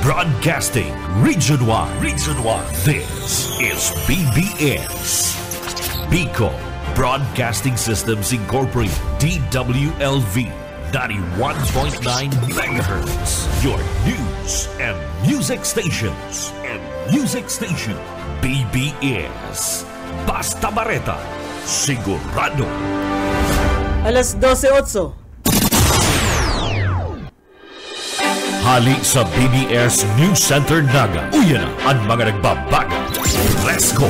Broadcasting Region 1. Region 1. This is BBS. Bicol Broadcasting Systems Incorporated. DWLV 91.9 MHz. Your news and music stations. BBS. Basta Bareta. Sigurado. Alas 12:08. Hali sa BBS News Center Naga. Uyan na ang mga nagbabaga. Let's go!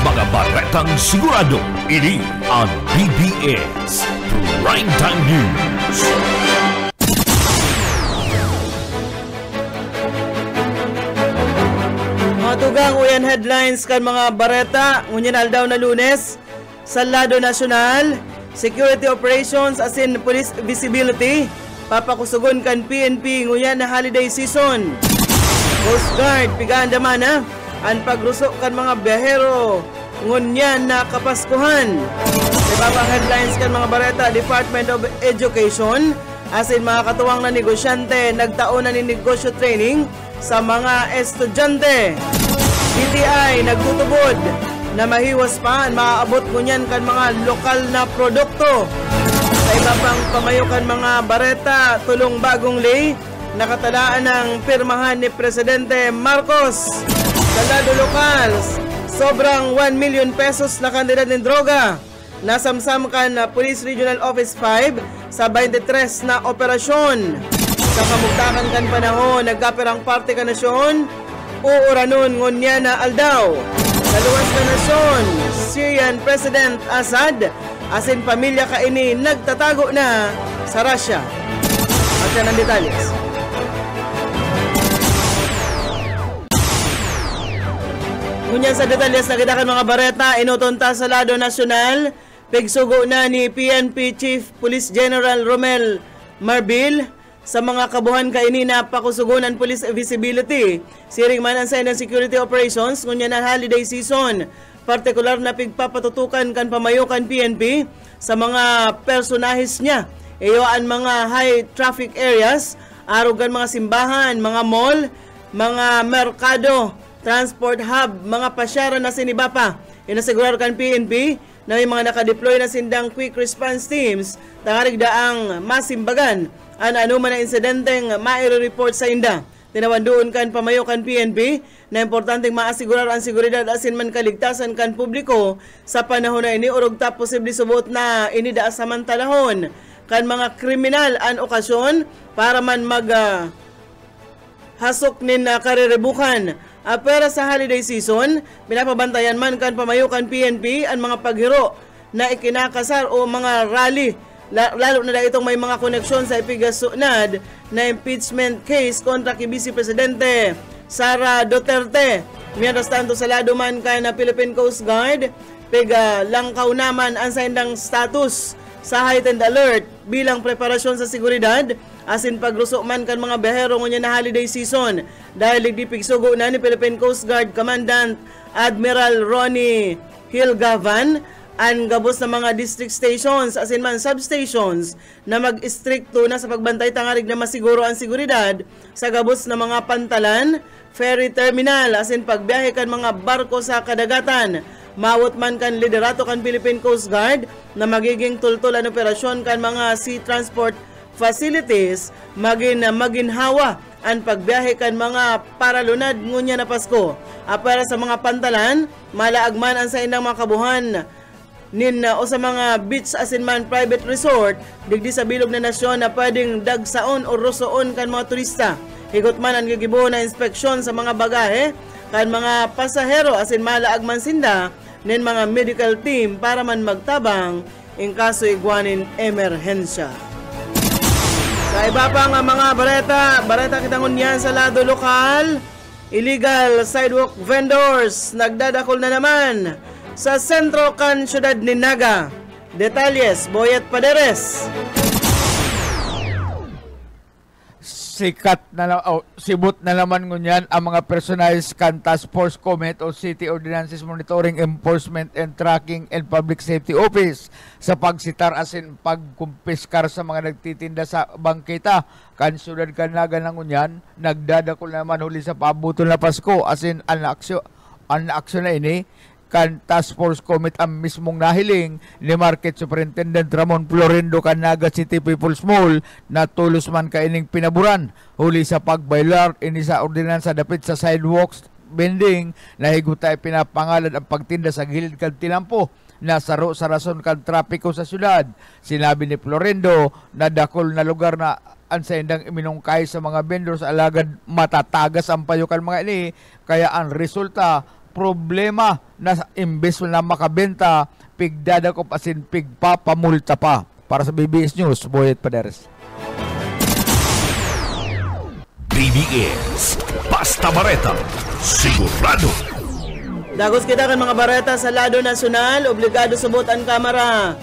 Mga baretang sigurado. Ini ang BBS Primetime News. Mga tugang uyan headlines kan mga bareta. Ngunyan aldaw na Lunes. Sa lado nasyonal, security operations as in police visibility. Papakusugon kan PNP nguyan na holiday season. Coast Guard pigaan damana ang pagrusok kan mga biyahero ngunyan na kapaskuhan. Sa babang headlines kan mga bareta, Department of Education as in mga katuwang na negosyante nagtaon na ni negosyo training sa mga estudyante. DTI nagtutubod na mahiwas pa ang maaabot ngunyan kan mga lokal na produkto. Sa iba pang pamayukan mga bareta, tulong bagong lay, nakatalaan ng pirmahan ni Presidente Marcos. Sa lado lokal, sobrang 1 million pesos na kantidad ng droga. Nasamsamkan na Police Regional Office 5 sa 23 na operasyon. Sa kamugtakan kan panahon, nagkaperang parte ka nasyon, uuranon ngunya na aldaw. Sa luwas na nasyon, Syrian President Assad asin pamilya kaini nagtatago na sa Russia. At yan ang detalles. Ngunyan sa detalles na kita kan mga bareta, inutunta sa lado nasyonal, pigsugo na ni PNP Chief Police General Romel Marbil sa mga kabuhan kaini na pakusugunan police visibility. Siring man ang sign ng security operations, ngunyan ang holiday season. Partikular na pigpapatutukan kan pamayukan PNP sa mga personahis niya. Iyoan mga high traffic areas, arugan mga simbahan, mga mall, mga merkado, transport hub, mga pasyara na sinibapa. Inasigurar kan PNP na may mga nakadeploy na sindang quick response teams tangarig daang masimbagan ang anuman na insidenteng maire-report sa inda. Tinawandoon kan pamayukan PNP na importanteng maasigurar ang seguridad asin man kaligtasan kan publiko sa panahon na ini urog ta posible subot na inida samantalahon kan mga kriminal an okasyon para man mag hasok nin kariribukan. Pero sa holiday season, pinapabantayan man kan pamayukan PNP ang mga paghiro na ikinakasar o mga rally. Lalo na itong may mga koneksyon sa ipigasunad na impeachment case kontra kay Vice Presidente Sara Duterte. Mientras tanto sa lado man kay na Philippine Coast Guard, langkaw naman ang sindang status sa heightened alert bilang preparasyon sa seguridad asin pagrusok man kan mga biyahero ngunyan na holiday season. Dahil igdipigsugo na ni Philippine Coast Guard Commandant Admiral Ronnie Hilgavan ang gabos na mga district stations asin man substations na mag-istrikto na sa pagbantay tangarig na masiguro ang seguridad sa gabos na mga pantalan, ferry terminal asin pagbiyahe kan mga barko sa kadagatan. Mawot man kan liderato kan Philippine Coast Guard na magiging tultulan operasyon kan mga sea transport facilities maginhawa ang pagbiyahe kan mga paralunad ngunya na Pasko. Para sa mga pantalan, malaagman ang sa indang mga kabuhan o sa mga beach asin man private resort digdi sa bilog na nasyon na pwedeng dagsaon o rosoon kan mga turista. Higot man ang gigibo na inspeksyon sa mga bagahe kan mga pasahero asin malaag man sinda nin mga medical team para man magtabang in kaso igwanin emerhensya. Sa iba pang mga bareta kitangon yan sa lado lokal, illegal sidewalk vendors nagdadakol na naman sa sentro kan syudad ni Naga. Detalles, Boyet Paderes. sikat na sibot na naman ngunyan ang mga personalized kan Task Force Comet o City Ordinances Monitoring Enforcement and Tracking and Public Safety Office sa pagsitar asin pagkumpiskar sa mga nagtitinda sa bangketa kan syudad Canaga ng ngunyan. Nagdadakol naman huli sa pabuto na Pasko asin ang aksyon na ini kan Task Force Comet ang mismong nahiling ni Market Superintendent Ramon Florindo Canaga City People's Mall na tulos man kaining pinaburan huli sa pagbailar ini sa ordinansa dapit sa sidewalks bending na higutay pinapangalan ang pagtinda sa gilid kan tinampo na saro sa rason kan trapiko sa syudad. Sinabi ni Florindo na dakol na lugar na ang saindang iminungkay sa mga vendors alagad matatagas ang payukan mga ini kaya ang resulta problema na imbes na makabenta pigdadakop asin pigpapamulta pa. Para sa BBS News, Boyet Paderes. BBS Basta Bareta sigurado. Dagos kita kan mga bareta sa lado nasyonal, obligado subot ang Kamara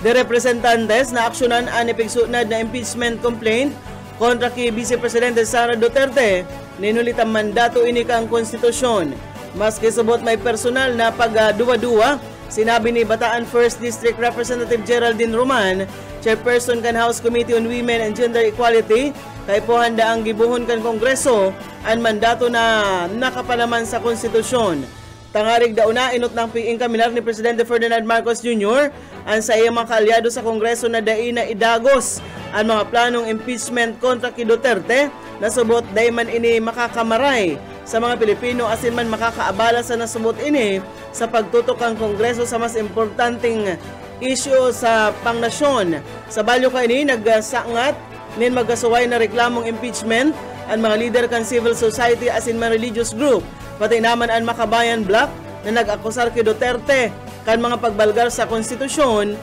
de Representantes na aksyonan ang ipigsunad na impeachment complaint kontra kay Vice Presidente Sara Duterte. Ninulit ang mandato ini kang konstitusyon. Maski subot may personal na pagduwa-duwa, sinabi ni Bataan 1st District Representative Geraldine Roman, Chairperson kan House Committee on Women and Gender Equality, kay po handa ang gibuhon kan Kongreso ang mandato na nakapalaman sa konstitusyon. Tangarig dauna inot ng piing kaminar ni Presidente Ferdinand Marcos Jr. ang sa iyang mga kaalyado sa Kongreso na dai na idagos ang mga planong impeachment kontra kay Duterte na subot day man ini makakamaray sa mga Pilipino asin man makakaabala sa nasubot ini sa pagtutok ang Kongreso sa mas importanteng issue sa pangnasyon. Sa balyo ka ini nagsangat nin magkasuway na reklamong impeachment ang mga leader kan civil society asin mga religious group pati naman ang Makabayan Bloc na nag-akusar kay Duterte kan mga pagbalgar sa konstitusyon,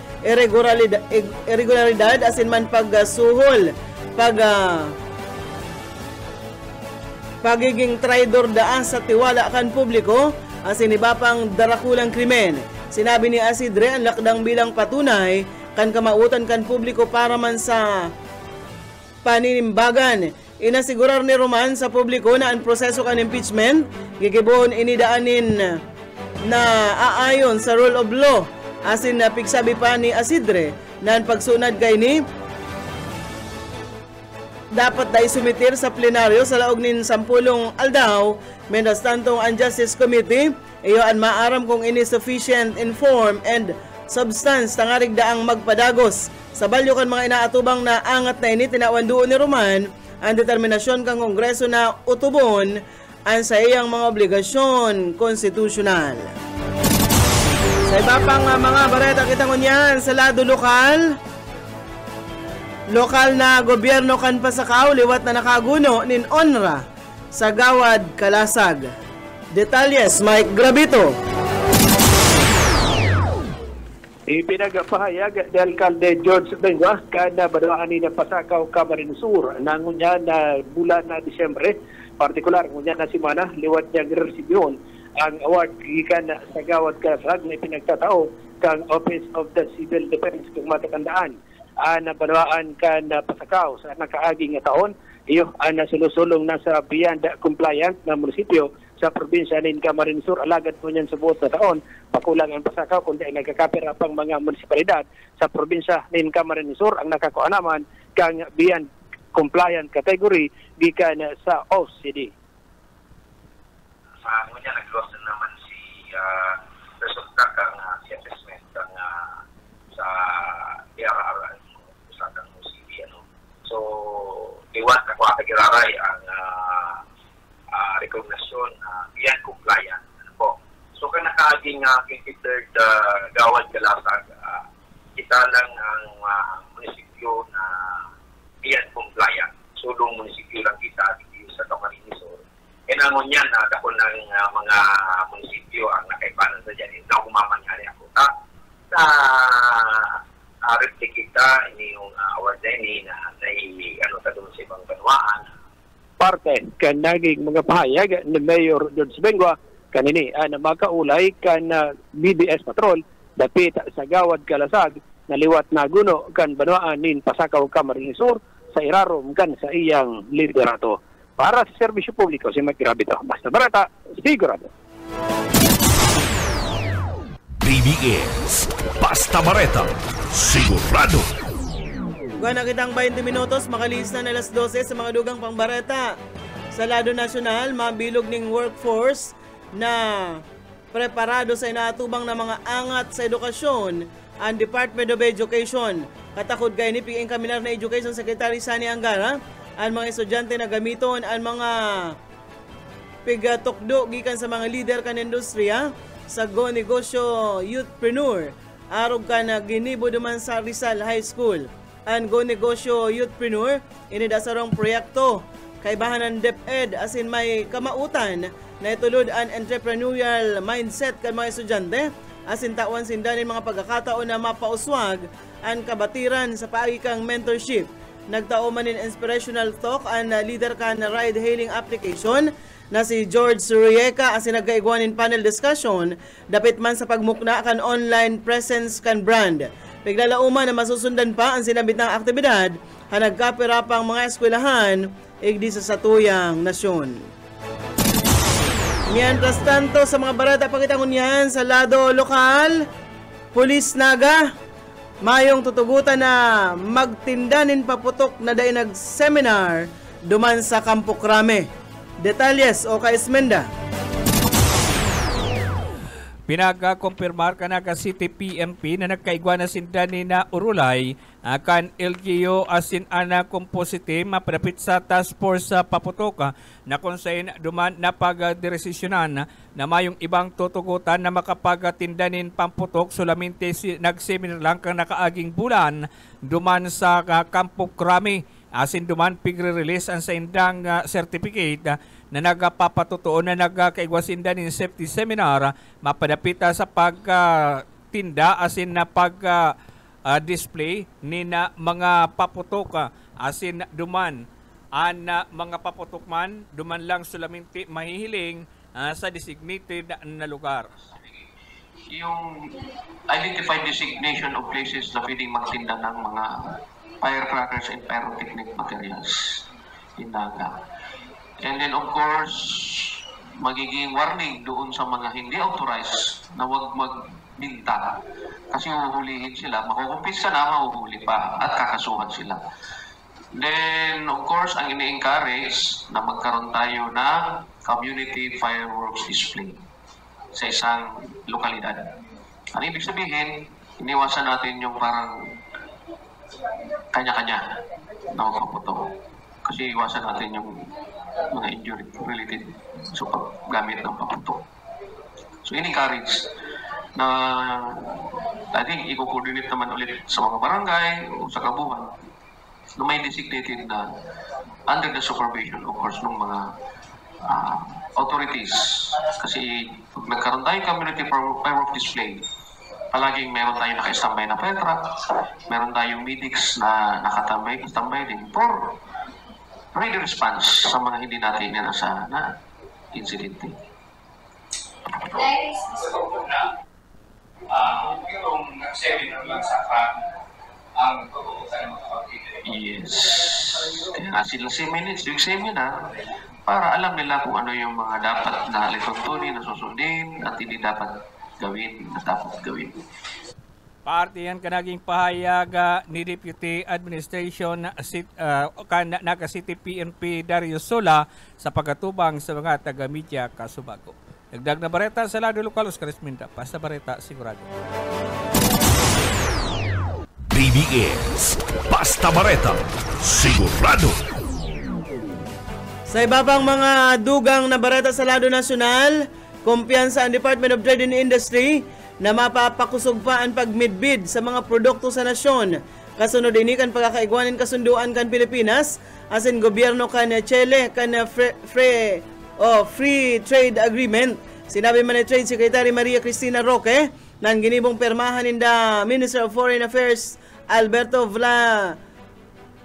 irregularidad asin man pagsuhol, pagiging traidor daan sa tiwala kan publiko asin iba pang darakulang krimen. Sinabi ni Asidre ang lakdang bilang patunay kan kamautan kan publiko para man sa paninimbagan. Inasigurar ni Roman sa publiko na ang proseso kan impeachment gigibuhon inidaanin na aayon sa rule of law asin na pigsabi pa ni Asidre na ang pagsunad kay ni dapat dahil sumitir sa plenaryo sa laog nin 10 aldaw mendas tantong ang Justice Committee iyo ang maaram kung ini sufficient in form and substance tangarig daang magpadagos sa balyo kan mga inaatubang na angat na ini tinawan doon ni Roman ang determinasyon kang Kongreso na utubon ang sa iyang mga obligasyon konstitusyonal. Sa iba pang mga bareta kita ngunyan sa lado lokal na gobyerno kan Pasakaw liwat na nakaguno nin onra sa Gawad Kalasag. Detalles Mike Gravito. Ipinagpahayag ni Alcalde George Benga kada badawaan ni Pasakaw Camarines Sur nangunya na bulan na Disyembre partikular ngunya na simana liwat niya giresibyon ang award gikan sa Gawad Kalasag na pinagtatao kang Office of the Civil Defense kung matatandaan na badawaan kan Pasakaw sa nakaaging taon iyo ang nasusulong na sa beyond compliant na munisipyo sa probinsya ng Camarines Sur alagad po niyan sa buot na taon pakulang ang Pasakaw kundi ay nagkakapira pang mga munisipalidad sa probinsya ng Camarines Sur ang nakakuha naman kang beyond compliant category gikan sa OCD. Sa ngunya nag-loss naman si resulta kang si assessment kang sa DRR sa kang OCD so iwan ako atagiraray ang recognition beyond compliant po. So kung nakaaging considered Gawad Kalasag, kita lang ang munisipyo na beyond compliant. Sulong munisipyo lang kita dito sa Camarines Sur. Nangon yan, dako ng mga munisipyo ang nakaibanan sa dyan. Hindi ako mamanyari ako. Replikita ini yung award na ini na sa doon sa ibang banwaan. Parte kan naging mga pahayag ni Mayor George Benga kanini na makaulay kan BBS Patrol dapit sa Gawad Kalasag na liwat na guno kan banwaan nin Pasakaw Camarines Sur sa irarom kan sa iyang liderato. Para sa serbisyo publiko, si Mike Grabito. Basta Barata, sigurado. BBS Basta Bareta, sigurado. Kung nakitang 20 minutos, makalis na alas 12 sa mga dugang pangbareta. Sa lado nasyonal, mabilog ning workforce na preparado sa inaatubang na mga angat sa edukasyon ang Department of Education. Katakod kay ni PN Kamilar na Education Secretary Sani Angara, ang mga estudyante na gamiton ang mga pigatokdo gikan sa mga leader kan industriya sa Go Negosyo Youthpreneur. Arog ka na ginibo duman sa Rizal High School. Ang Go Negosyo Youthpreneur, inidasarong proyekto kay bahanan DepEd asin may kamautan na itulod ang entrepreneurial mindset kan mga estudyante asin tawan sindanin mga pagkakataon na mapauswag ang kabatiran sa paagikang mentorship. Nagtao man in inspirational talk ang leader kan ride-hailing application na si George Suruyeka asin nagkaigwanin panel discussion dapit man sa pagmukna kan online presence kan brand. Piglalauman na masusundan pa ang sinabit ng aktibidad na nagkapira pang mga eskwelahan igdi sa satuyang nasyon. Mientras tanto sa mga barata pakitangon yan sa lado lokal, Pulis Naga, mayong tutugutan na magtindanin paputok na day nag-seminar duman sa Campo Crame. Detalles o Kaismenda. Pinagakumpirmar ka na ka City PMP na nagkaigwa na sindani na Urulay akan LGU asin ana composite maprapit sa task force sa paputok na konsayin duman na pagdiresisyonan na mayong ibang tutugutan na makapagatindanin pamputok solamente nagseminar lang kang nakaaging bulan duman sa Campo Crame asin duman pigre-release ang sa indang certificate na nagpapatutuon na nagkaigwasindan in safety seminar mapadapita sa pagtinda asin na pag-display ni na mga paputok asin duman an mga paputok man duman lang solamente mahihiling sa designated na lugar. Yung identified designation of places na pwedeng magtinda ng mga firecrackers and pyrotechnic materials in Naga. And then of course, magiging warning doon sa mga hindi authorized na huwag magbinta. Kasi huhulihin sila, makukumpisa na, mahuhuli pa at kakasuhan sila. Then of course, ang ini-encourage na magkaroon tayo ng community fireworks display sa isang lokalidad. Ang ibig sabihin, iniwasan natin yung parang kanya-kanya na magpaputo. Kasi iwasan natin yung mga injury related sa paggamit ng paputok. So, in-encourage na I think i-coordinate naman ulit sa mga barangay o sa kabuhan na may designated na under the supervision, of course, ng mga authorities. Kasi pag nagkaroon tayo community firework display, palaging meron tayong naka-standby na fire truck, meron tayong medics na nakatambay din for ready response sa mga hindi natin inasahan na insidente. Yung nag-seminar lang sa ang tututusan ng mga kapatid. Yes. Kaya nga sila yung seminar para alam nila kung ano yung mga dapat na lituntunin, na susundin, at hindi dapat gawin, na dapat gawin. Parte yan kanaging pahayag ni Deputy Administration naka City PNP Darius Sola sa pagkatubang sa mga taga-media Kasubago. Dagdag na bareta sa lado lokal, Oscar Esminda. Basta bareta, sigurado. BBS Basta Bareta, sigurado. Sa iba pang mga dugang na bareta sa lado nasyonal, kumpiyansa ang Department of Trade and Industry na mapapakusog pa ang pagmidbid sa mga produkto sa nasyon. Kasunod ini kan pagkakaigwanin kasunduan kan Pilipinas asin gobyerno kan Chile kan free trade agreement. Sinabi man ni Trade Secretary Maria Cristina Roque nang ginibong permahan in the Minister of Foreign Affairs Alberto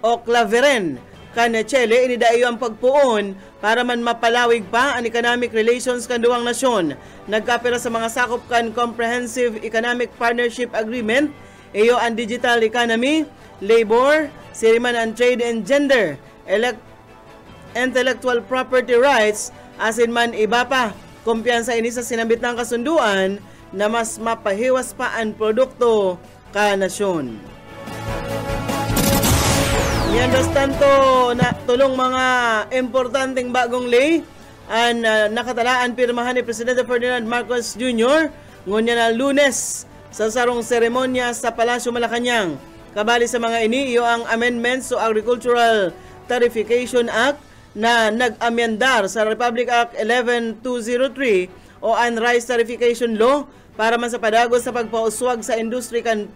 Oclaveren kan Chile inidayo ang pagpuon para man mapalawig pa ang economic relations kan duwang nasyon. Nagkapira sa mga sakop kan Comprehensive Economic Partnership Agreement iyo ang digital economy, labor, siriman ang trade and gender, intellectual property rights, asin man iba pa. Kumpiyansa ini sa sinambit ng kasunduan na mas mapahiwas pa ang produkto ka nasyon. Mientras tanto, na tulong mga importanteng bagong lay ang nakatalaan pirmahan ni Presidente Ferdinand Marcos Jr. ngunya na Lunes sa sarong seremonya sa Palasyo Malacañang. Kabali sa mga ini, iyo ang amendments sa Agricultural Tarification Act na nag-amyandar sa Republic Act 11203 o ang Rice Tarification Law para man sa padagos sa pagpauswag sa industry kan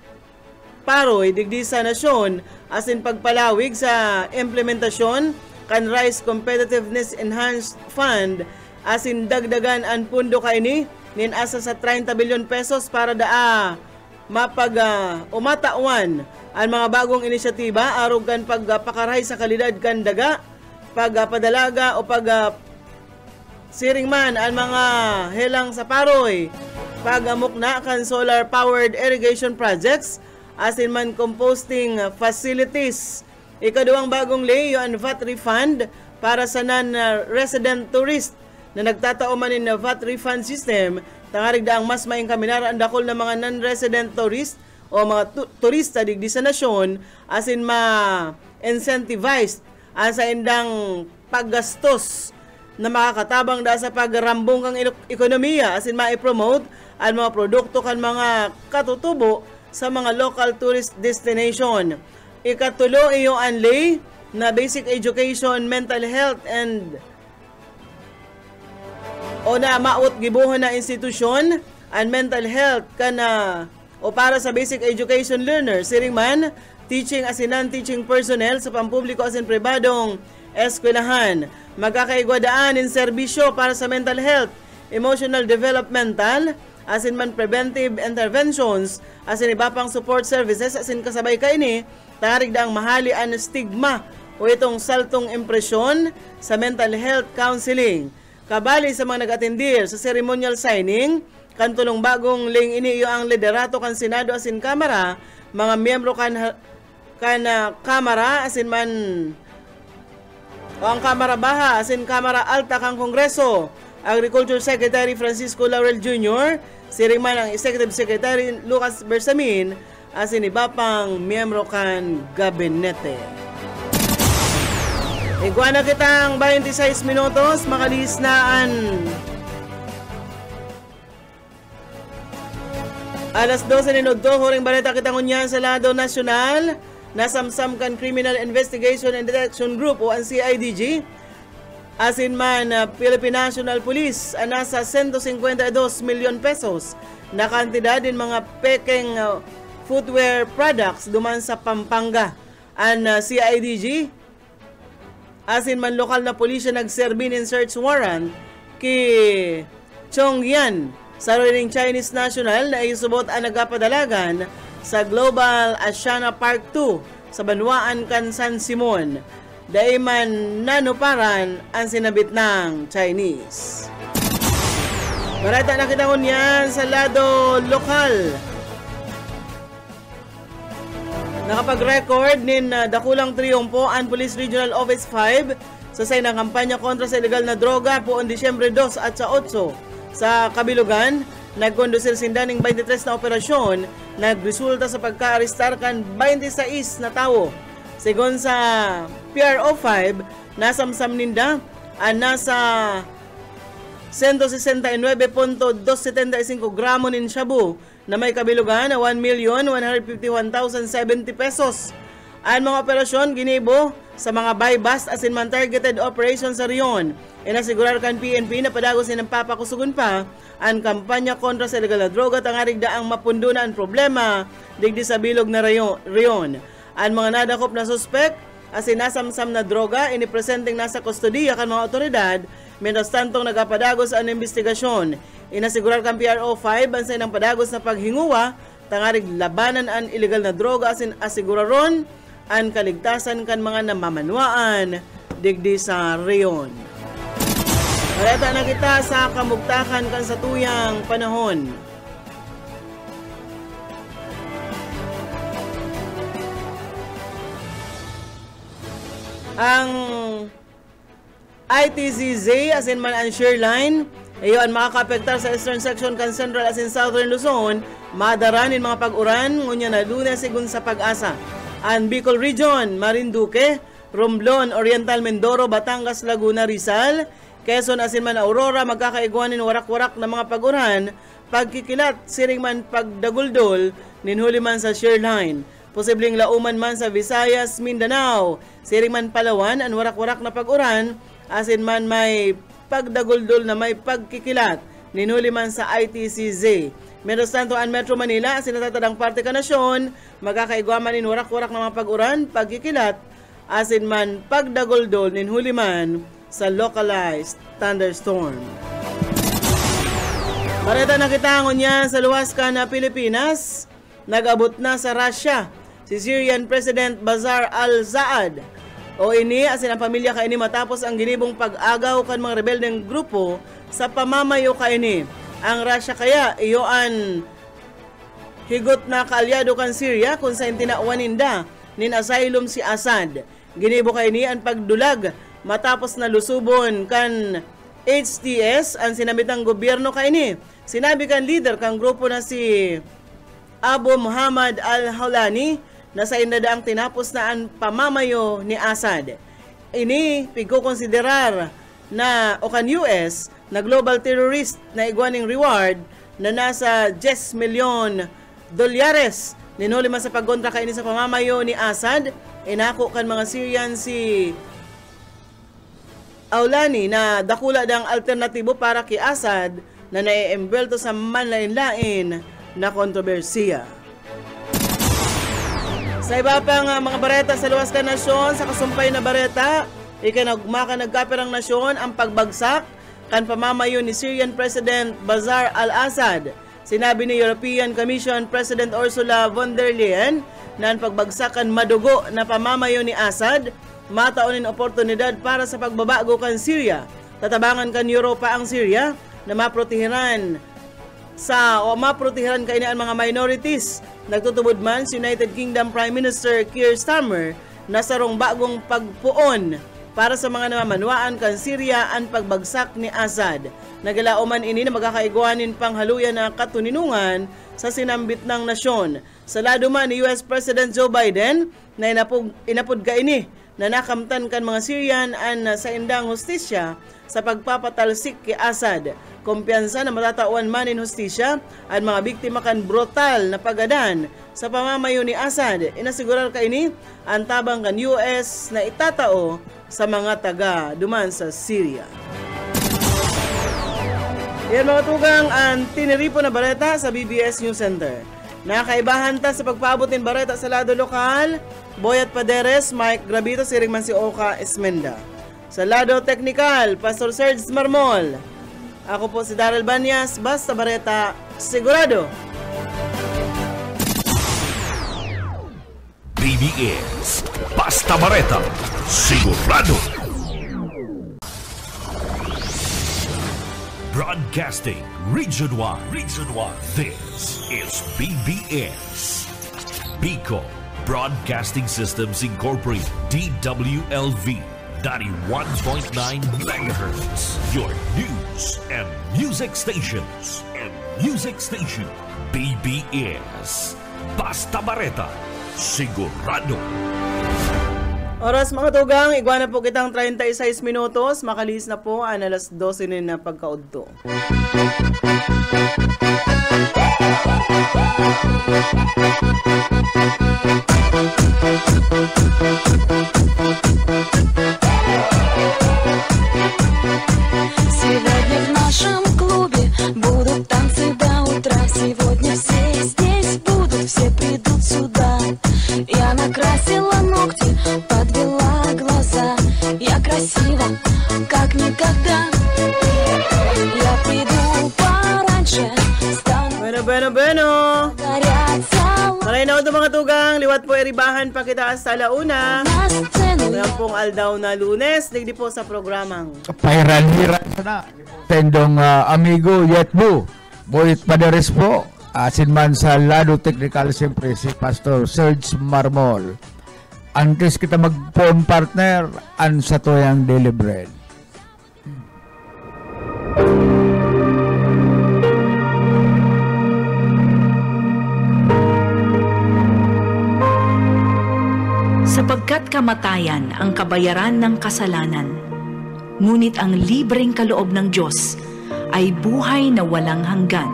paroy digdi sa nasyon asin pagpalawig sa implementasyon kan Rice Competitiveness Enhanced Fund asin dagdagan ang pundo kaini nin asa sa 30 bilyon pesos para daa umatawan ang mga bagong inisyatiba arog kan pagpakaray sa kalidad kan daga, pagpadalaga o siring man ang mga helang sa paroy, pagamukna kan solar powered irrigation projects asin man composting facilities. Ikaduang bagong lay ang VAT refund para sa non-resident tourist na nagtatao man in VAT refund system. Tangarig daang mas maing kaminara ang dakol ng mga non-resident tourist o mga turista digdi sa nasyon asin ma-incentivized sa indang paggastos na makakatabang da sa pagrambong kang ekonomiya asin ma-promote ang mga produkto kan mga katutubo sa mga local tourist destination. Ikatulo iyo ang lay na basic education, mental health and o na maut gibuhon na institusyon and mental health kana o para sa basic education learners siring man teaching asin non-teaching personnel sa pampubliko asin pribadong eskwelahan. Magkakaigwadaan in serbisyo para sa mental health, emotional developmental, asin man preventive interventions, asin iba pang support services, asin kasabay kaini, tarig daang mahali ang stigma o itong saltong impresyon sa mental health counseling. Kabali sa mga nag-atendir sa ceremonial signing, kantulong bagong ling ini iyo ang liderato kan Senado asin Kamara, mga miyembro kan Kamara asin man o ang Kamara Baha asin Kamara Alta kang Kongreso, Agriculture Secretary Francisco Laurel Jr., siring man ang Executive Secretary Lucas Bersamin, asin iba pang miyembro kan gabinete. Iguana kitang 26 minutos, makalis na alas 12 minuto, huring balita kitang unyan sa lado nasyonal, nasamsam kan Criminal Investigation and Detection Group o ang CIDG, asin man Philippine National Police, nasa 152 milyon pesos na kantidad din mga peking footwear products duman sa Pampanga. Ang CIDG, asin man lokal na pulisya nagserbin in search warrant kay Chong Yan sa ring Chinese national na isubot ang nagapadalagan sa Global Asiana Park 2 sa Banwaan kan San Simon. Daiman nanuparan ang sinabit ng Chinese. Marata na kita yan sa lado lokal. Nakapag-record nin dakulang triyumpo ang Police Regional Office 5 sa say ng kampanya kontra sa illegal na droga poon Disyembre 2 at sa 8 sa Kabilugan. Nagkondusir sindaning 23 na operasyon, nagresulta sa pagka-arestar kan 26 na tao. Segon sa PRO 5, nasamsam ninda nasa 169.275 gramo nin shabu na may kabilugan na 1,151,070 pesos. Ang mga operasyon ginibo sa mga buy-bust asin man targeted operations sa riyon. Inasigurar kan PNP na padagos ng papakusugon pa ang kampanya kontra sa illegal na droga tangarig daang mapundo na ang problema digdi sa bilog na riyon. Ang mga nadakop na suspek asin nasamsam na droga inipresenting nasa kustodiya kan mga otoridad mientras tantong nagapadagos ang investigasyon. Inasigurar kan PRO 5 ang sa inang padagos na paghinguwa tangarig labanan ang illegal na droga asin asiguraron ang kaligtasan kan mga namamanwaan digdi sa riyon. Mareta na kita sa kamugtakan kan sa tuyang panahon. ang ITCZ as in man ang Shoreline ayon makakapektar sa eastern section kan central as in southern Luzon madaranin mga pag-uran ngunya na Lunes sigun sa Pag-asa ang Bicol Region, Marinduque, Romblon, Oriental Mindoro, Batangas, Laguna, Rizal, Quezon as in man Aurora magkakaigwanin warak-warak na mga pag-uran pagkikilat siring man pagdaguldol ninhuli man sa Shoreline posibleng lauman man sa Visayas, Mindanao siring man Palawan ang warak-warak na pag-uran asin man may pagdaguldol na may pagkikilat ninhuli man sa ITCZ. Menos tanto ang Metro Manila asin natatadang parte ka nasyon magkakaigwaman in warak-warak na mga pag-uran pagkikilat asin man pagdaguldol ninhuli man sa localized thunderstorm. Bareta na kita niya sa luwas ka na Pilipinas nag-abot na sa Russia si Syrian President Bashar al-Assad o ini asin ang pamilya kaini matapos ang ginibong pag-agaw kan mga rebeldeng grupo sa pamamayo kaini. Ang Russia kaya iyoan higot na kaalyado kan Syria kung sa intinawaninda nin asylum si Assad. Ginibo kaini ang pagdulag matapos na lusubon kan HTS ang sinabitang gobyerno kaini. Sinabi kan leader kang grupo na si Abu Muhammad al-Hawlani na sa indadaang tinapos na ang pamamayo ni Assad. Ini pigkukonsiderar na o kan US na global terrorist na igwaning reward na nasa 10 milyon dolyares. Ninhuli man sa pagkontra kaini sa pamamayo ni Assad, inako kan mga Syrian si Aulani na dakula dang alternatibo para kay Assad na naiembelto sa manlain-lain na kontrobersiya. Sa iba pang mga bareta sa luwas ka nasyon, sa kasumpay na bareta, ikinagmaka nagkapirang nasyon ang pagbagsak kan pamamayo ni Syrian President Bashar al-Assad. Sinabi ni European Commission President Ursula von der Leyen na ang pagbagsakan madugo na pamamayo ni Assad mataunin oportunidad para sa pagbabago kan Syria. Tatabangan kan Europa ang Syria na maprotehiran kaini ang mga minorities. Nagtutubod man si United Kingdom Prime Minister Keir Starmer na sarong bagong pagpuon para sa mga namamanwaan kan Syria ang pagbagsak ni Assad. Nagalauman ini na magkakaigwanin pang haluyan na katuninungan sa sinambit ng nasyon. Sa lado man ni US President Joe Biden na inapod kaini na nakamtan kan mga Syrian an sa indang hustisya sa pagpapatalsik kay Assad. Kumpiyansa na matatawan man in hustisya ang mga biktima kan brutal na pagadan sa pamamayo ni Assad. Inasigurar kaini ang tabang kan US na itatao sa mga taga duman sa Syria. Yan mga tugang ang tiniripo na bareta sa BBS News Center. Nakaibahan ta sa pagpabutin bareta sa lado lokal, Boyat Paderes, Mike Gravito, siring man si Oka Esmenda. Sa lado teknikal, Pastor Serge Marmol. Ako po si Daryl Banyas, basta bareta, sigurado. BBS, basta bareta, sigurado. Broadcasting Region 1. This is BBS. Bicol Broadcasting Systems Incorporated. DWLV 91.9 MHz. Your news and music stations. BBS. Basta bareta, sigurado. Oras mga tugang, igwana po kitang 36 minutos. Makalis na po ang alas 12 na pagkaudto. Сегодня в нашем клубе будут танцы до утра. Сегодня все здесь будут, все придут сюда. Я накрасила ногти, подвела глаза. Я красива, как никогда. Я приду пораньше, стану Bueno. Maray na ito mga tugang, liwat po eribahan pa kita sa alauna. Ngayon pong aldaw na Lunes, digdi po sa programang Pairan-hiran na. Tendong amigo Yetbu, Boyat Paderes po. Asin man sa lado technical, siyempre si Pastor Serge Marmol. Antes kita mag-phone partner, an sa tuyang daily bread. Sapagkat kamatayan ang kabayaran ng kasalanan, ngunit ang libreng kaloob ng Diyos ay buhay na walang hanggan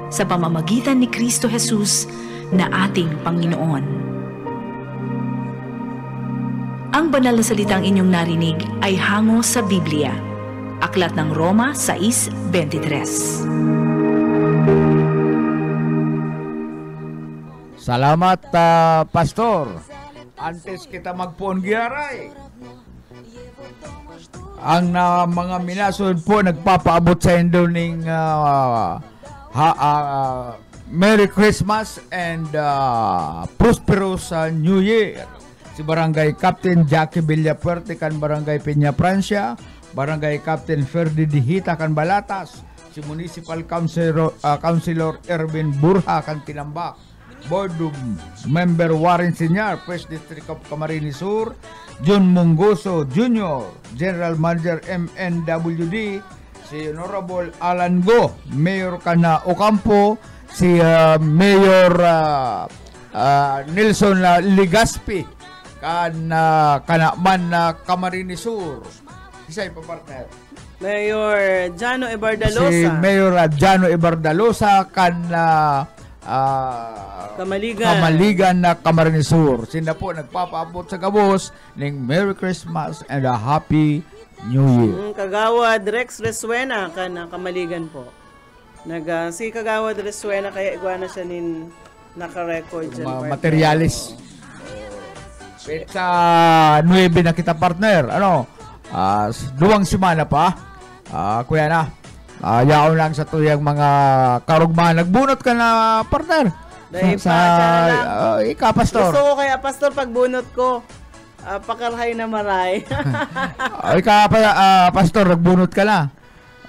sa pamamagitan ni Kristo Jesus na ating Panginoon. Ang banal na salitang inyong narinig ay hango sa Biblia. Aklat ng Roma 6:23. Salamat, Pastor. Antes kita mag-phone giyaray. Ang mga minasun po nagpapaabot sa indo ng Merry Christmas and prosperous New Year. Si Barangay Captain Jackie Villapuerte kan Barangay Peña Francia, Barangay Captain Ferdi Dihita kan Balatas, si Municipal Councilor Erwin Burha kan Tinambak, Board Member Warren Senior, First District of Camarines Sur, John Mungoso Jr., General Manager MNWD, si Honorable Alan Go, Mayor Kana Ocampo, si Mayor Nelson Ligaspi, Kanaman na Camarines Sur. Isa'y pa partner. Mayor Jano Ibardalosa. Si Mayor Jano Ibardalosa Kamaligan na Camarines Sur. Sila po nagpapaabot sa kabos ng Merry Christmas and a Happy New Year. Kagawad Rex Resuena kana Kamaligan po. Si Kagawad Resuena kaya iguana siya nin naka-record dyan. Materialis. Sa 9 na kita partner. Duwang semana pa. Kuya na. Yaon lang sa tuyang mga karugmahan. Nagbunot ka na, partner. Ika, pastor. Gusto ko kaya, pastor, pagbunot ko, pakarhay na maray. Ika, pastor, nagbunot ka na.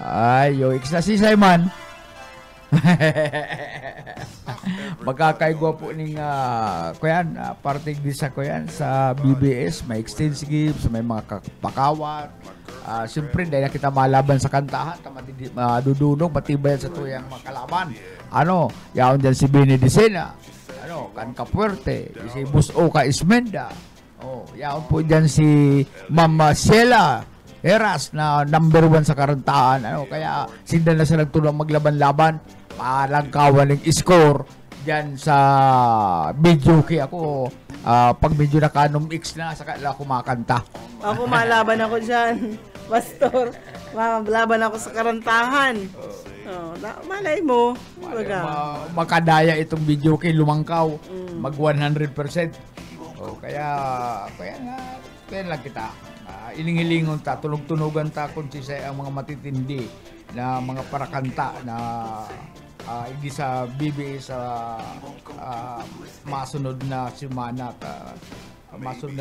Ay, yung si Simon. Magkakaigwa po ng kuyan, parting sa kuyan sa BBS, may extensive, may mga pakawat. Siyempre, dahil kita malaban sa kantahan, madudunong, matibay sa tuyang makalaban. Yaon dyan si Benedicena, Kan Capuerte, si Busoka Ismenda, yaon po dyan si Mama Sheila Heras na number 1 sa karantaan. Kaya sinda na sila tulong maglaban-laban, palangkawan ng score dyan sa video kaya ako. Pag medyo nakanom X na, saka lang kumakanta. Ako malaban ako dyan, pastor. Malaban ako sa karantahan. Malay mo. Makadaya itong video kay lumangkaw. Mag 100%. Kaya lang kita. Iling-ilingon ta, tunog-tunogan ta kung ang mga matitindi na mga parakanta na hindi sa BBS sa masunod na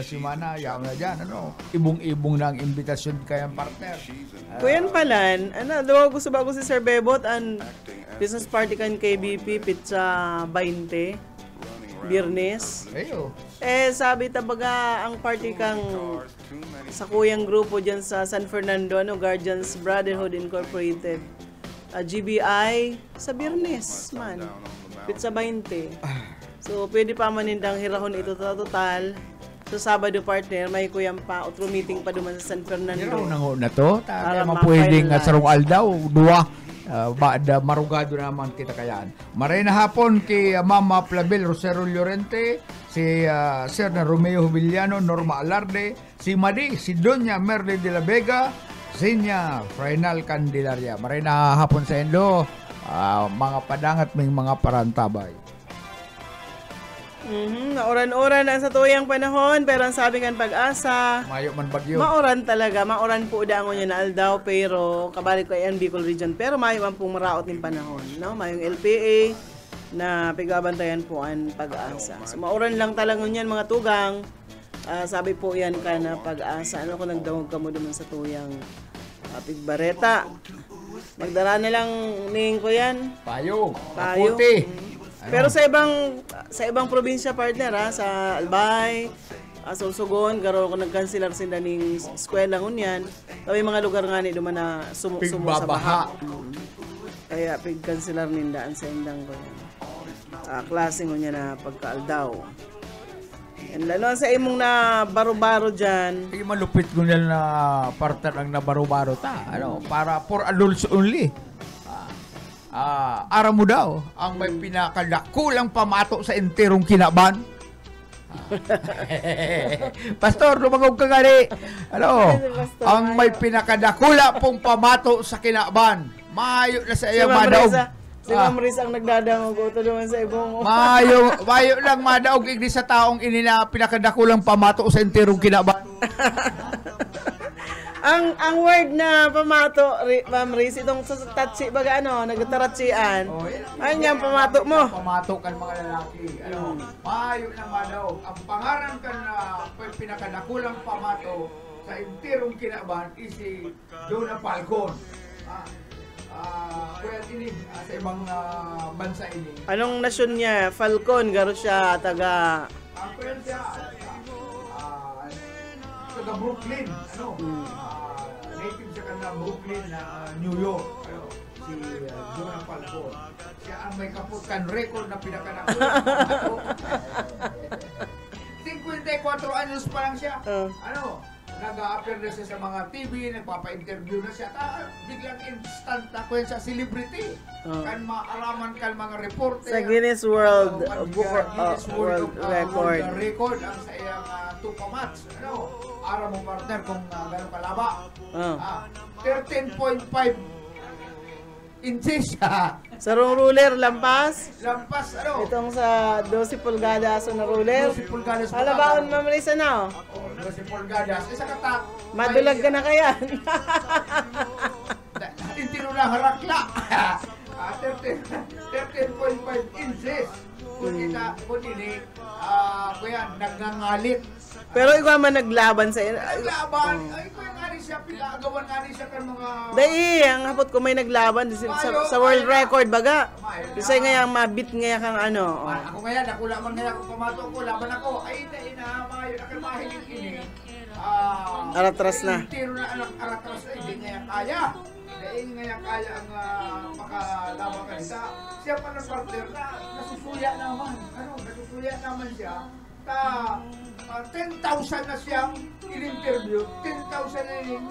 simana yaw na dyan, ibong-ibong na ang imbitasyon kayang partner. Kuyan palan, gusto ba si Sir Bebot ang business party kan KBP pizza 20 Biyernes. Sabi tabaga ang party kang sa kuyang grupo dyan sa San Fernando, Guardians Brotherhood Incorporated, GBI sa Biyernes man. Pizza 20. So pwede pa manindang hirahon ito total. So Sabado partner, may kuyang pa otro meeting pa duman sa San Fernando. Hirahon na to. Para mapwedeng sarong aldaw, duwa. Marugado naman kita kayaan. Maray na hapon kay Mama Flavel Rosero Llorente, si Sir na Romeo Jubiliano, Norma Alarde, si Madi, si Doña Merle de la Vega, Sinya Frainal Candelaria. Maray na hapon sa endo, mga padangat may mga parantabay. Oran-oran na sa tuyang panahon, pero ang sabi kan Pag-asa, mayo man bagyo. Maoran talaga, maoran po daangon niya na aldaw, pero kabalik ko yan Bicol Region, pero mayo man pong maraot ng panahon, mayong LPA na pigabantayan po ang Pag-asa. So maoran lang talaga yan mga tugang, sabi po yan ka na Pag-asa. Kung nagdawag ka mo naman sa tuyang Pigbareta, magdara na lang ning ko yan. Payo. Puti. Pero sa ibang probinsya partner sa Albay, Susugon, garo ko nagkansilar sinda ning eskwela ngunyan. Tawi mga lugar nga ni duman na sumo sa baha. Kaya pigkansilar nindaan sa indang ko. Klase ngunyan na pagkaaldaw. And lalo sa imong na baro-baro dyan. Ay, malupit ko nila na partner ang nabaro-baro ta. Ano, para for adults only. Ara mo daw ang may pinakadakulang pamato sa enterong kinaban. Pastor, lumangog ka gani. Ano, ang may pinakadakula pong pamato sa kinaban. Mayo na sa iya madaog. Si Ma'am Riz ang nagdadangog uto naman sa ibong. Mayo lang madaog igdi sa taong inina pinakadakulang pamato sa enterong kinaban. Ang word na pamato, Ma'am Riz, itong sa tatsi baga nagtaratsian. Ano yung pamato mo? Pamato kan mga lalaki. Mayo lang madaog. Ang pangaran kan na pinakadakulang pamato sa enterong kinaban is si Jonah Falcon. Kuya ini sa ibang bansa ini. Anong nasyon niya? Falcon, garo siya taga kuya siya taga Brooklyn. Native siya kan na Brooklyn, New York. Si Jonah Falcon. Siya ang may kaputkan record na pinakadakulang pamato. 54 anyos pa lang siya. Nag-a-appear na siya sa mga TV, nagpapa-interview na siya. Biglang instant na kwen sa celebrity. Kan maalaman kan mga reporter. Sa Guinness World World Record. Record ang sa iyang tupamats. Ara mo partner kung gano'ng kalaba. 13.5 inches. Sa ruler, lampas? Lampas, Itong sa 12 pulgadas na ruler? 12 pulgadas. Halabaon, Ma'am Riz, 12 pulgadas. Isa katak. Madulag ka na kaya. Hindi nyo na harakla. 13.5 inches. Kung ini, kuya, nagngangalit. Pero ikaw man naglaban sa iyo. Naglaban? Ay, kuya nga rin siya, pinagawan nga rin siya kan mga... Dahil, ang hapot ko may naglaban sa world record, baga. Kasi ngayon, mabit ngayon kang ano. Ako ngayon, nakula man ngayon, kung pamato ko, laban ako. Ay, mayo, nakamahiling ini. Aratras na. Tiro na anak aratras na, hindi ngayon kaya. Dahil ngayon kaya ang makalaban kanisa. Siya pa ng partner na nasusuya naman. Nasusuya naman siya. 10,000 na siyang in-interview, 10,000 na yung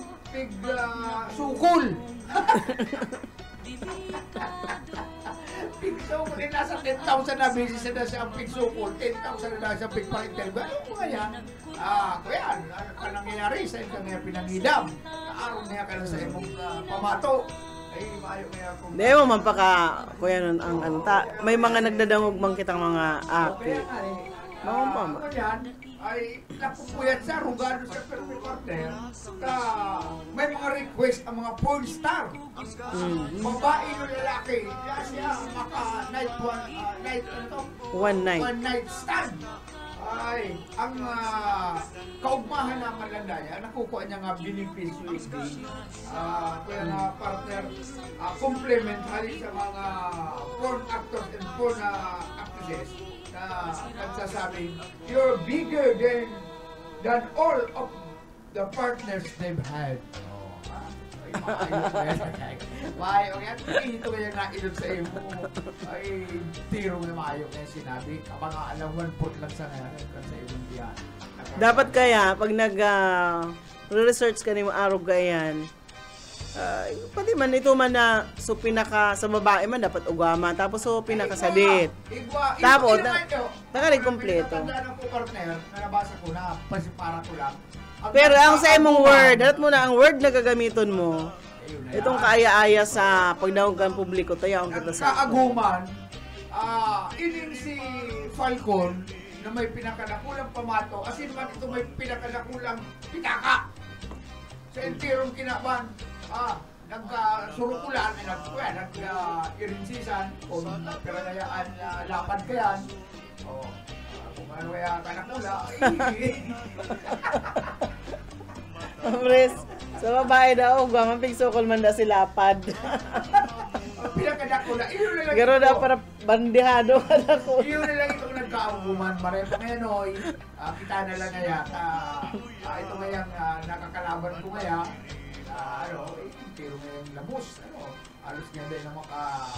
sukol. Pigsukol, nasa 10,000 na basis na siyang pigsukol, 10,000 na siyang pigpang-interview. Ano mo nga yan? Kuya, ano ka nangyayari sa ito nga pinangidam? Naaraw niya ka na sa imong pamato. Ay, maayo kaya kung... Hindi mo man pa ka, kuya, may mga nagdadangog mang kitang mga aki. Ano yan, ay napupuyat siya, rugado siya pero may partner may mga request ang mga porn star. Babae o lalaki, siya maka one night stand. Ay, ang kaugmahan ng malandaya, nakukuha niya nga benepisyo kaya na partner, complement hali sa mga porn actors and porn actresses na nagsasabing, you're bigger than all of the partners they've had. Maayo yan. Ito kaya nailog sa iyo. Ay, tiro na maayo kaya sinabi. Kapag alam, 1 foot lang sa ngayon. Sa iyo diyan. Dapat kaya, pag nag-research ka ni mo araw gayan, pati man ito man na so pinaka sa babae man dapat ugama tapos so pinaka sadit. Tapos nakarig kompleto. Tandaan ko partner na nabasa ko na pasipara ko lang. Pero ang sa imong word, dapat mo na ang word na gagamiton mo. Itong kaaya-aya sa pagdawag kang publiko tayo ang kita sa kaaguman. Ining si Falcon na may pinakadakulang pamato asin man ito may pinakadakulang pitaka. Sa entirong kinaban, nagsurukulan, nag-irinsisan, kung pinanayaan lapad ka yan, kung ano kaya ka nakula, Amres, sa babae daw, gamang pigsukol man da si lapad. pinakadakula, iyo na lang Garo na para bandihado ka na ko. Iyo na lang itong nagkaaguman marepa ngayon oy. Kita na lang ngayon. Ito ngayang nakakalaban ko ngayon. Pero ngayong labos. Alos nga din na wala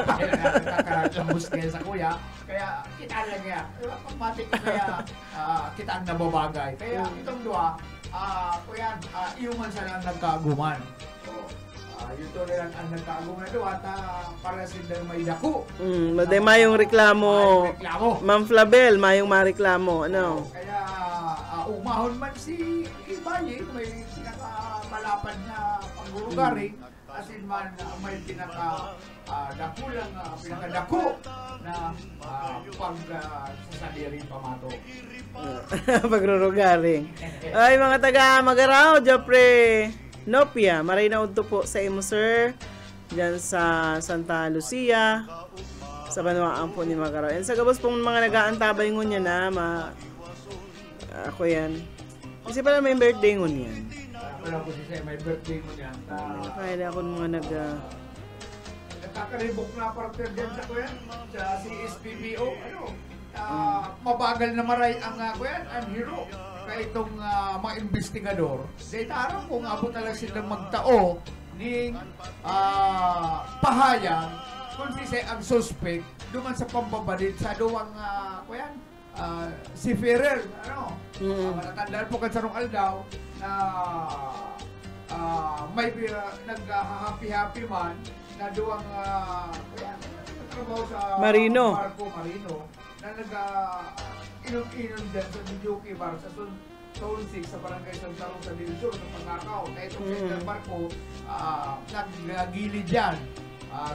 pa rin nakakalabos ngayon sa kuya. Kaya kita lang yan. Pagmatik kaya kita ang nababagay. Kaya itong dua, kuya, iuman sa lang nagkaaguman. Ito rin ang nagkaaguman doon at para sila may dako. Maday mayong reklamo. Ma'am Flabel, mayong mareklamo. Ano? Kaya umahon man si Ibaye, may pinakamalapad na panggulugari. Asin man may pinakadakulang, pinakadako na pag-sasalirin pamato. Pagrurugaring. Ay, mga taga Magaraw, Jopre Nopia, maray na udto po sa imo, sir. Diyan sa Santa Lucia, sa Banuaan po ni Magaraw. And sa gabos pong mga nag-aantabay ngunya na, ako yan. Kasi pala may birthday ngunya. Wala ko siya, may birthday ngunya. Kaya ako mga nagkakaribok na partner dyan sa kuya, sa CSPBO, mabagal na maray ang kuya, ang hero. Kaya itong mga investigador, dahil tarang kung abot na lang silang magtao ng pahayag kung ang suspect duman sa pambabalit sa duwang kuya, si Ferrer, matatandaan po kan sa Rong Aldaw na may nag-happy-happy man na duwang sa Marino na nag-inom-inom dyan sa Bijuki Bar sa Zone 6 sa Barangay Santa Rosa del Sur sa Pasakaw. Na itong Center Barco nag-gilid dyan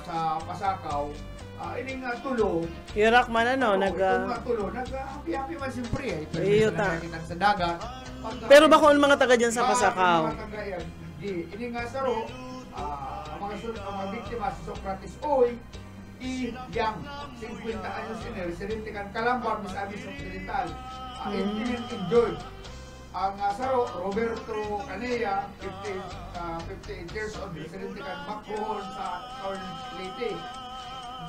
sa Pasakaw. Ini nga tulo. Irak man tulo. Nag-happy-happy man siyempre. Sa dagat. Pero bako ang mga taga dyan sa Pasakaw? Ini nga saro, mga biktima si Socrates Oy, Yang, 50 anyos senior, residente kan Calamba, Misamis Occidental, enjoyed. Ang saro, Roberto Canella, 58 years old, residente kan Macron sa Southern Leyte.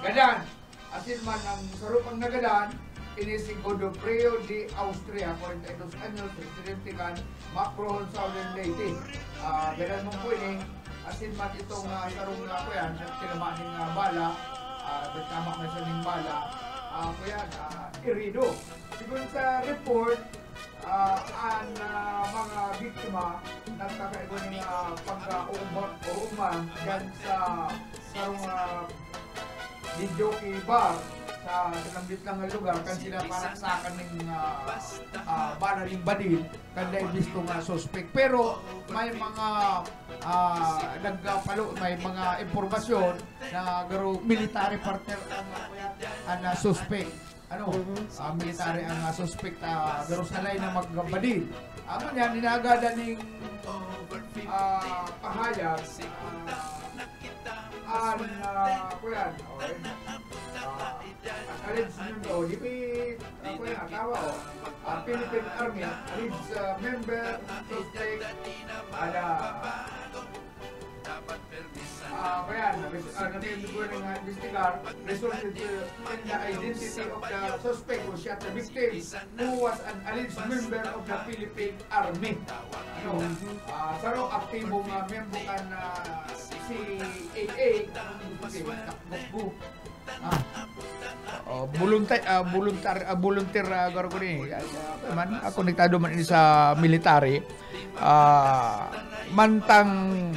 Gadan, asin man ang saro pang nagadan, ini si Godofredo de Austria, 42 anyos, residente kan Macron, Southern Leyte. Gadan mong po ini, asin man itong sarong ko yan, kinamaning bala, tama na siya ng bala, ko yan, irido. Siguro sa report, ang mga biktima nagkakaiba ng pagka-uumang dyan sa sarong Bijoki Bar sa sinambit lang ng lugar kan sila parang sakan ng bala ring badil kan dahil gusto nga suspect. Pero may mga nagpalo, may mga impormasyon na garo military partner ang suspect. Military ang suspect garo salay na magbadil. Ano yan, ninagada ng pahayag kuyan, alleged nyo di kuyan, tawa Philippine Army, alleged member, suspect, kuyan, natin ko ng investigar, resulted in the identity of the suspect who shot the victim, who was an alleged member of the Philippine Army. Saro aktibong member kan si AA volunteer garo ko ni man konektado man ini sa military mantang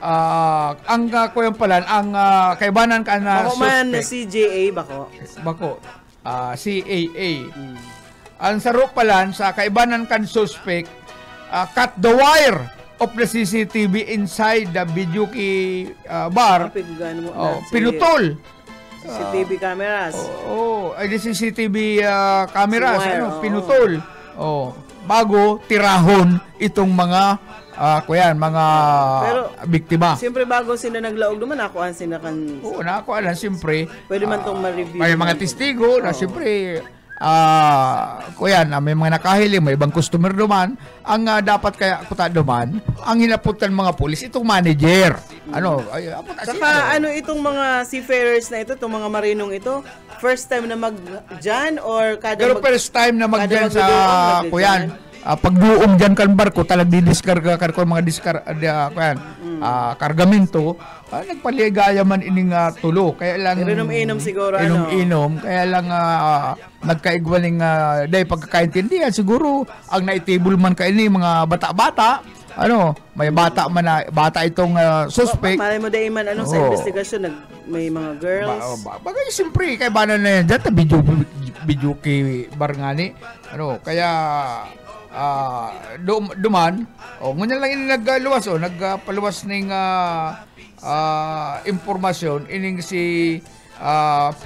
ang kuyan palan ang kaibanan ka na bako man CJA bako CAA ang saro palan sa kaibanan kan suspect cut the wire of the CCTV inside the Bijuki bar. Pinutol. CCTV cameras. Ay the CCTV cameras, pinutol. Bago tirahon itong mga mga pero, biktima. Siyempre bago sila naglaog naman nakuhaan sila kan. Nakuhaan siyempre. Pwede man tong ma-review. May mga testigo na siyempre kuyan, may mga nakahiling, may ibang customer duman, ang dapat kaya kuta duman, ang hinaputan mga pulis, itong manager. Saka itong mga seafarers na ito, itong mga marinong ito, first time na mag-dyan or kada pero first time na mag-dyan sa kuyan. Pagduong dyan kan barko, talag didiskarga kan ko mga kargamento, nagpaligaya man ining tulo. Kaya lang inom siguro inom, kaya lang nagkaigwaling day pagkakaintindihan siguro ang naitable man kaini mga bata-bata. May bata itong suspect. Malay mo dahil man sa investigasyon may mga girls. Bagay siyempre kay bana na yan dyan video kay Barngani. Kaya duman ngunyan lang ini nagluwas nagpaluwas ning impormasyon ining si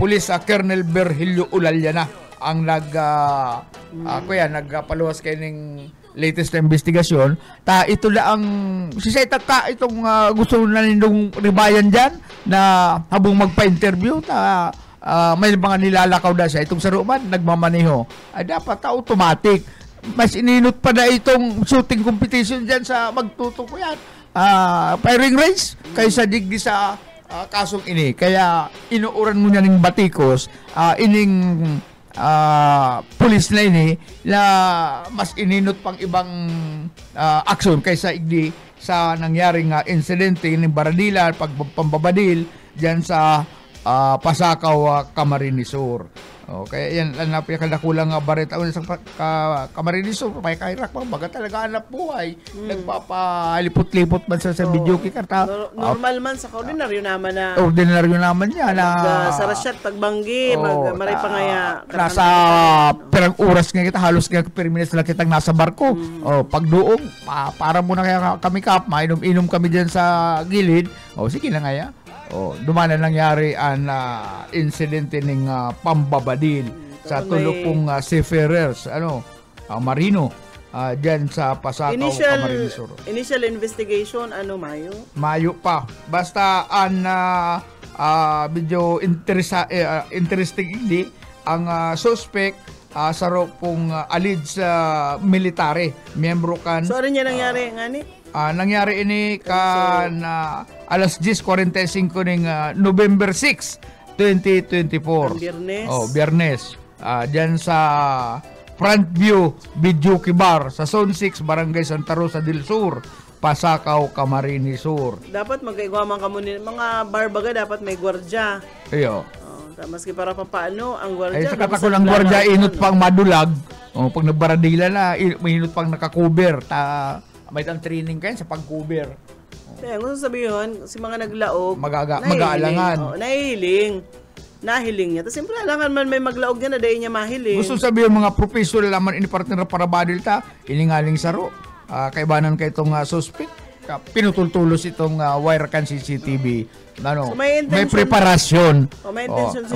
Police Colonel Virgilio Ulalya ang nagpaluwas kay ning latest na investigasyon ito la ang sisayta itong gusto na nindong ribayan dyan na habang magpa-interview may mga nilalakaw na siya itong saruman nagmamaneho dapat automatic mas ininot pa na itong shooting competition dyan sa magtuto ko yan. Firing range kaysa digdi sa kasong ini. Kaya inuuran mo niya ng batikos ining pulis na ini na mas ininot pang ibang aksyon kaysa igdi sa nangyaring insidente ng Baradila, pagpambabadil dyan sa Pasakaw, Camarines Sur. Kaya yan, napakadakulang baret ako sa Camarines Sur, may kahirak pa, baga talaga anak buhay. Nagpapalipot-lipot man sa video kikarta. Normal man sa ordinaryo naman na. Ordinaryo naman niya na. Sa rasyat, pagbanggi, maray pa ngaya. Nasa perang oras nga kita, halos nga per minutes lang kitang nasa barko. Pagdoong, para muna kaya kami kap, mainom-inom kami dyan sa gilid. Sige na ngaya. Dumana nangyari ang insidente ng pambabadil sa tulupong seafarers marino diyan sa Pasakaw, Camarines Sur. Initial investigation Mayo pa basta ang medyo interesting hindi ang suspect sa pong alleged military miyembro kan. So ano niya nangyari ngani? Nangyari ini kan alas 10:45 ng November 6, 2024. Biyernes. Biyernes. Diyan sa Front View Video Bar sa Zone 6, Barangay Santa Rosa del Sur, Pasakaw, Camarines Sur. Dapat magkaigwaman ka muna. Mga barbaga dapat may gwardya. Iyo. Maski para paano ang gwardya. Ay sa katako ng gwardya inot pang madulag. Pag nagbaradila na, inot pang nakakuber. May ang training kayo sa pag-cover. Kaya gusto sabihin, si mga naglaog, mag-aalangan. Nahiling niya. Tapos siyempre, alangan man may maglaog niya na dahil niya mahiling. Gusto sabihin mga professional naman ini partner para badil ta, iningaling saro. Kaibanan kay itong suspect. Pinutultulos itong wire can CCTV. So may preparasyon.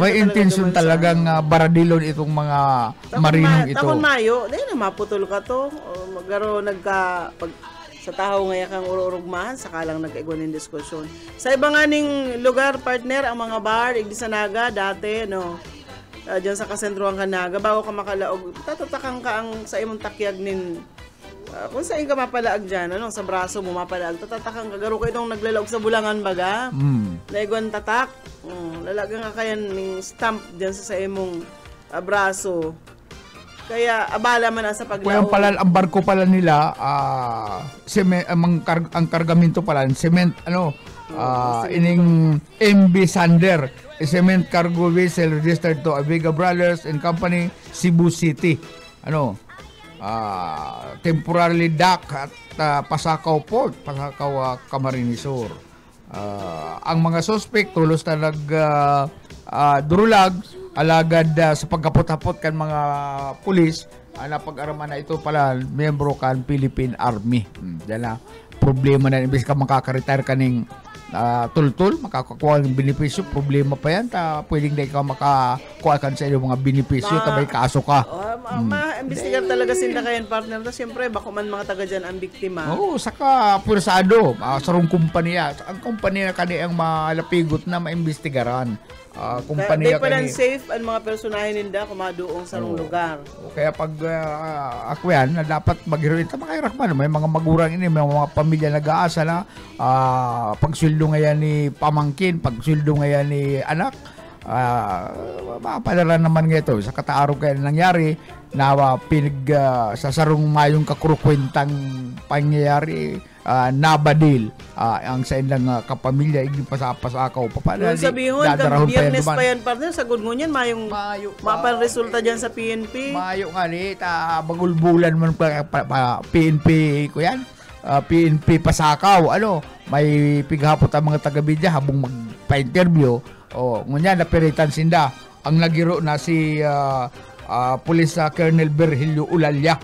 May intention talagang baradilon itong mga marinong ito. Takon Mayo, dahil na maputol ka to. Magaro sa tao ngaya kang urugmahan, saka lang nagkaigwan ng diskusyon. Sa iba nga ning lugar, partner, ang mga bar, igdi sa Naga, dati, dyan sa kasentruang Kanaga, bago ka makalaog, tatatakang ka ang sa imong takyag nin kung saan ka mapalaag dyan, sa braso mo mapalaag, tatatakang kagaro kayo itong naglalaog sa bulangan baga. Naigwan tatak. Lalagang ka kaya ng stamp dyan sa imong braso. Kaya abala man sa paglaog. Kaya ang barko pala nila, ang kargamento pala, cement, ining MB Sander, cement cargo vessel registered to Avega Brothers and Company, Cebu City. Temporarily dock at Pasakaw Port, Pasakaw, Camarines Sur. Ang mga suspect tulos na durulag alagad sa pagkapot-hapot kan mga pulis napag-araman na ito pala miyembro kan Philippine Army. Dala problema na imbes ka makaka-retire kaning tultul, makakakuha ng benepisyo, problema pa yan, pwedeng na ikaw makakuha kan sa iyong mga benepisyo, tabay kaso ka. Ma-investigar talaga sila kayan, partner. Tapos siyempre, bako man mga taga dyan ang biktima. Oo, saka pursado, sarong kumpanya. Ang kumpanya kaniyang malapigot na maimbestigaran. Kumpanya kani safe ang mga personahe ninda kumaduong sa lugar. Kaya pag ako yan, na dapat maghiroin ta makairakman. May mga magurang ini, may mga pamilya nag-aasa na pagsweldo ngayon ni pamangkin, pagsweldo ngayon ni anak, mapadala naman ngayon sa kataarog kaya nangyari na sa sarong mayong kakurukwentang pangyayari nabadil ang sa ilang kapamilya iging pasakaw paano sabihon kang biyernes pa yan partner sa good ngunyan mayong mapal resulta dyan sa PNP mayo nga ni bagulbulan man PNP ko yan PNP pasakaw may pighapot ang mga taga-media habang magpa-interview ngunyan napiritan sinda ang nagiro na si Police Colonel Virgilio Ulalya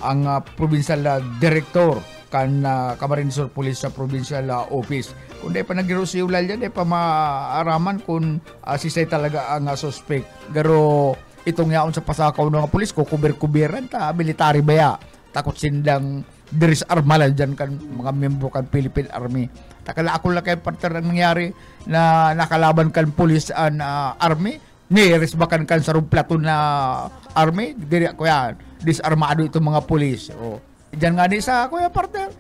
ang provincial director kan Camarines Sur Police sa provincial office. Kung di pa nagiro si Ulalya, di pa maaraman kung sisay talaga ang suspect. Garo itong yaon sa pasakaw ng pulis ko, kuber-kuberan ta, military baya. Takot sindang diris armalan dyan kan mga membro kan Philippine Army. Takala ako lang kayo partner ang nangyari na nakalaban kan police and army. Niresbakan kan sa platon na army. Diri ako yan. Disarmado itong mga pulis. Diyan nga din sa kuya partner,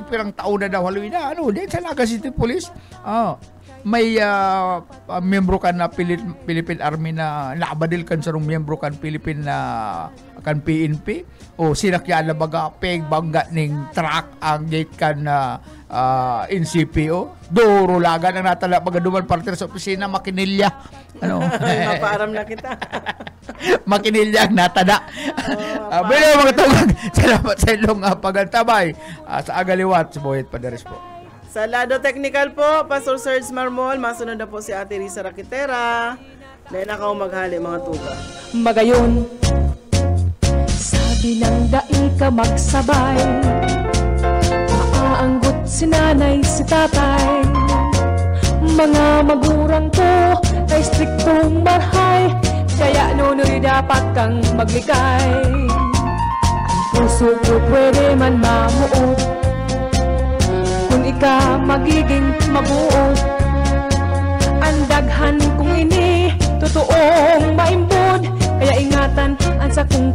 pirang taon na daw haluin na, diyan sa Naga City Police, may membro kan na Philippine Army na naabadil kan sa membro kan Philippine kan PNP, sinakyan na baga bangga ning truck ang gate kan NCPO, duro lagan ang natala pagaduman partner sa opisina, makinilya. Mapaaram na kita. Makinilya ang natada. Pero mga tawag, salamat sa ilong pagantabay sa agaliwat sa Boyet Padares po. Sa lado technical po, Pastor Serge Marmol, masunod na po si Ate Risa Raquitera. Dahil ako maghali mga tuga. Magayon, sabi ng dai ka magsabay, maaanggot si nanay si tatay, mga magurang ko ay striktong marhay, kaya nunoy dapat kang maglikay. Ang puso ko pwede man mamuot kung ika magiging mabuot. Ang daghan kung ini totoong maimbod, kaya ingatan ang sa kong